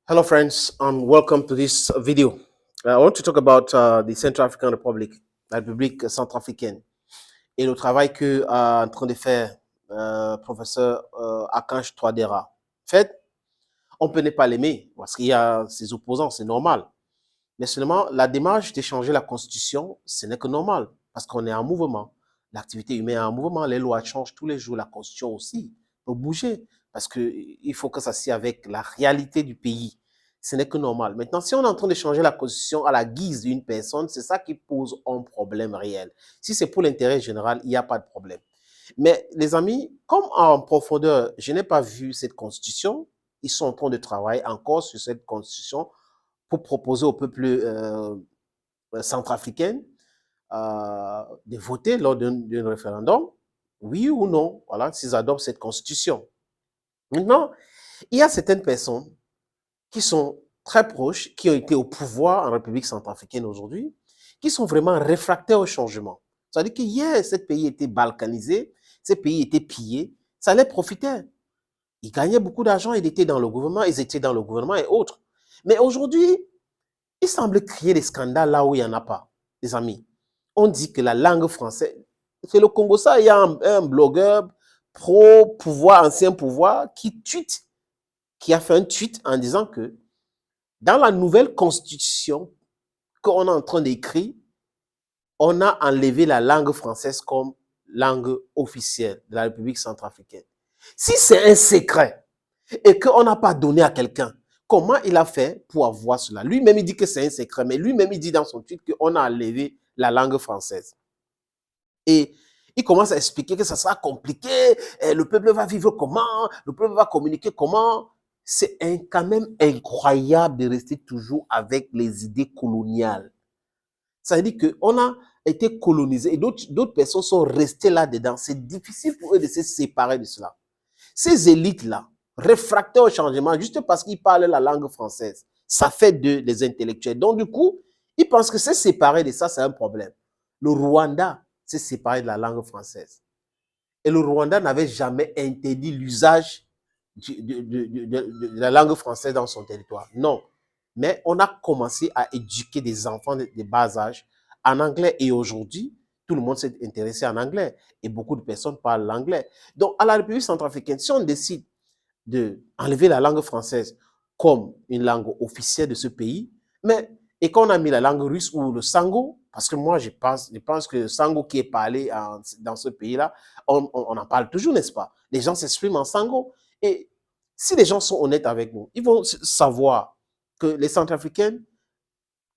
Hello, friends, and welcome to this video. I want to talk about the Central African Republic, la République centrafricaine, et le travail que en train de faire professeur Akanj Touadéra. En fait, on peut ne pas l'aimer parce qu'il y a ses opposants, c'est normal. Mais seulement la démarche de changer la Constitution, ce n'est que normal parce qu'on est en mouvement. L'activité humaine est en mouvement, les lois changent tous les jours, la Constitution aussi faut bouger parce qu'il faut que ça s'y avec la réalité du pays. Ce n'est que normal. Maintenant, si on est en train de changer la Constitution à la guise d'une personne, c'est ça qui pose un problème réel. Si c'est pour l'intérêt général, il n'y a pas de problème. Mais les amis, comme en profondeur, je n'ai pas vu cette Constitution, ils sont en train de travailler encore sur cette Constitution pour proposer au peuple centrafricain de voter lors d'un référendum, oui ou non, voilà, s'ils adoptent cette constitution. Maintenant, il y a certaines personnes qui sont très proches, qui ont été au pouvoir en République centrafricaine aujourd'hui, qui sont vraiment réfractaires au changement. C'est-à-dire que hier, ce pays était balkanisé, ce pays était pillé, ça les profitait. Ils gagnaient beaucoup d'argent, ils étaient dans le gouvernement, ils étaient dans le gouvernement et autres. Mais aujourd'hui, il semble créer des scandales là où il n'y en a pas, les amis. On dit que la langue française, c'est le Congo, ça, il y a un blogueur pro-pouvoir, ancien pouvoir, qui a fait un tweet en disant que dans la nouvelle constitution qu'on est en train d'écrire, on a enlevé la langue française comme langue officielle de la République centrafricaine. Si c'est un secret et qu'on n'a pas donné à quelqu'un, comment il a fait pour avoir cela? Lui-même, il dit que c'est un secret, mais lui-même, il dit dans son tweet qu'on a enlevé la langue française. Et il commence à expliquer que ça sera compliqué, le peuple va vivre comment, le peuple va communiquer comment. C'est quand même incroyable de rester toujours avec les idées coloniales. Ça veut dire qu'on a été colonisé et d'autres personnes sont restées là-dedans. C'est difficile pour eux de se séparer de cela. Ces élites-là, réfractaires au changement, juste parce qu'ils parlent la langue française, ça fait d'eux des intellectuels. Donc, du coup, ils pensent que se séparer de ça, c'est un problème. Le Rwanda s'est séparé de la langue française. Et le Rwanda n'avait jamais interdit l'usage de la langue française dans son territoire. Non. Mais on a commencé à éduquer des enfants de bas âge en anglais. Et aujourd'hui, tout le monde s'est intéressé en anglais. Et beaucoup de personnes parlent l'anglais. Donc, à la République centrafricaine, si on décide d'enlever la langue française comme une langue officielle de ce pays, et qu'on a mis la langue russe ou le sango, parce que moi, je pense que le sango qui est parlé dans ce pays-là, on en parle toujours, n'est-ce pas? Les gens s'expriment en sango. Et si les gens sont honnêtes avec nous, ils vont savoir que les Centrafricains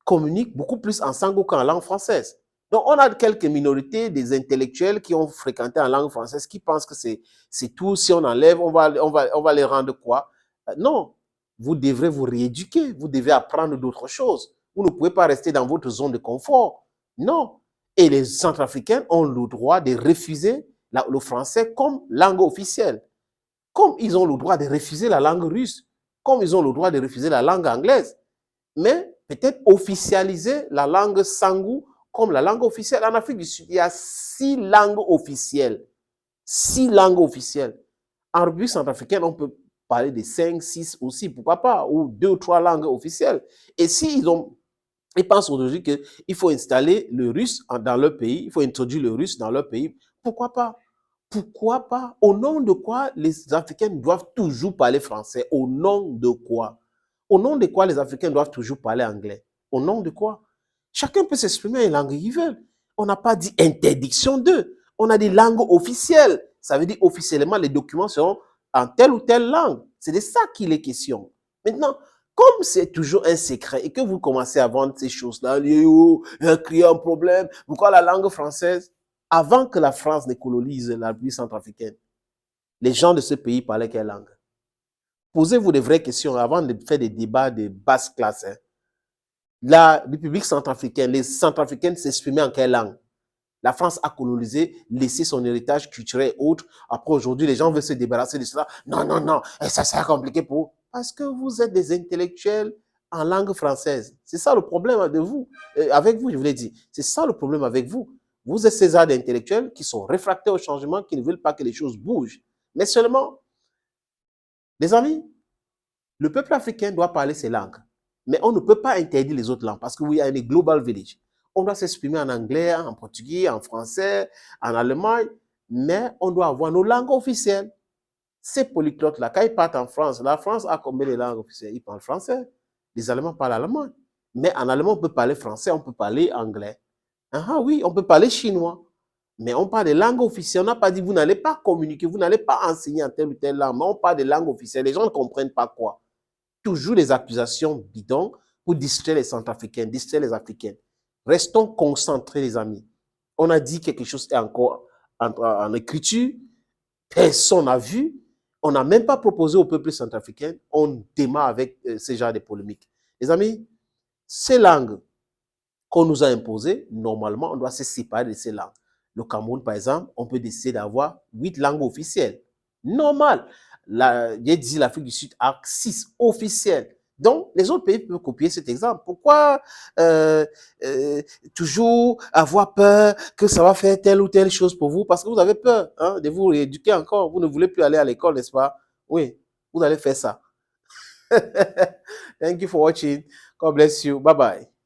communiquent beaucoup plus en sango qu'en langue française. Donc, on a quelques minorités, des intellectuels qui ont fréquenté en langue française, qui pensent que c'est tout. Si on enlève, on va les rendre quoi? Non, vous devrez vous rééduquer. Vous devez apprendre d'autres choses. Vous ne pouvez pas rester dans votre zone de confort. Non. Et les Centrafricains ont le droit de refuser le français comme langue officielle. Comme ils ont le droit de refuser la langue russe. Comme ils ont le droit de refuser la langue anglaise. Mais peut-être officialiser la langue sango comme la langue officielle. En Afrique du Sud, il y a 6 langues officielles. 6 langues officielles. En République centrafricaine, on peut parler de 5, 6 aussi, pourquoi pas, ou 2 ou 3 langues officielles. Et si ils pensent aujourd'hui qu'il faut installer le russe dans leur pays, il faut introduire le russe dans leur pays, pourquoi pas? Pourquoi pas? Au nom de quoi les Africains doivent toujours parler français? Au nom de quoi? Au nom de quoi les Africains doivent toujours parler anglais? Au nom de quoi? Chacun peut s'exprimer en langue qu'il veut. On n'a pas dit interdiction d'eux. On a des langues officielles. Ça veut dire officiellement, les documents seront en telle ou telle langue. C'est de ça qu'il est question. Maintenant, comme c'est toujours un secret et que vous commencez à vendre ces choses-là, il y a un problème. Pourquoi la langue française? Avant que la France ne colonise la République centrafricaine, les gens de ce pays parlaient quelle langue? Posez-vous des vraies questions avant de faire des débats de basse classe. Hein. La République centrafricaine, les Centrafricains s'exprimaient en quelle langue? La France a colonisé, laissé son héritage culturel et autres. Après, aujourd'hui, les gens veulent se débarrasser de cela. Non, non, non, ça sera compliqué pour vous. Parce que vous êtes des intellectuels en langue française. C'est ça le problème de vous. Avec vous, je vous l'ai dit. C'est ça le problème avec vous. Vous êtes ces arts d'intellectuels qui sont réfractaires au changement, qui ne veulent pas que les choses bougent. Mais seulement, les amis, Le peuple africain doit parler ses langues. Mais on ne peut pas interdire les autres langues parce que we are in a global village. On doit s'exprimer en anglais, en portugais, en français, en allemand, mais on doit avoir nos langues officielles. Ces polyglottes-là, quand ils partent en France, la France a combien de langues officielles? Ils parlent français. Les Allemands parlent allemand. Mais en allemand, on peut parler français, on peut parler anglais. Ah oui, on peut parler chinois. Mais on parle des langues officielles. On n'a pas dit, vous n'allez pas communiquer, vous n'allez pas enseigner en telle ou telle langue, mais on parle des langues officielles. Les gens ne comprennent pas quoi. Toujours les accusations bidons pour distraire les Centrafricains, distraire les Africains. Restons concentrés, les amis. On a dit quelque chose est encore en écriture. Personne n'a vu. On n'a même pas proposé au peuple centrafricain. On démarre avec ce genre de polémiques. Les amis, ces langues qu'on nous a imposées, normalement, on doit se séparer de ces langues. Le Cameroun, par exemple, on peut décider d'avoir 8 langues officielles. Normal. J'ai dit l'Afrique du Sud a 6 officielles. Donc, les autres pays peuvent copier cet exemple. Pourquoi toujours avoir peur que ça va faire telle ou telle chose pour vous? Parce que vous avez peur de vous rééduquer encore. Vous ne voulez plus aller à l'école, n'est-ce pas? Oui, vous allez faire ça. Thank you for watching. God bless you. Bye-bye.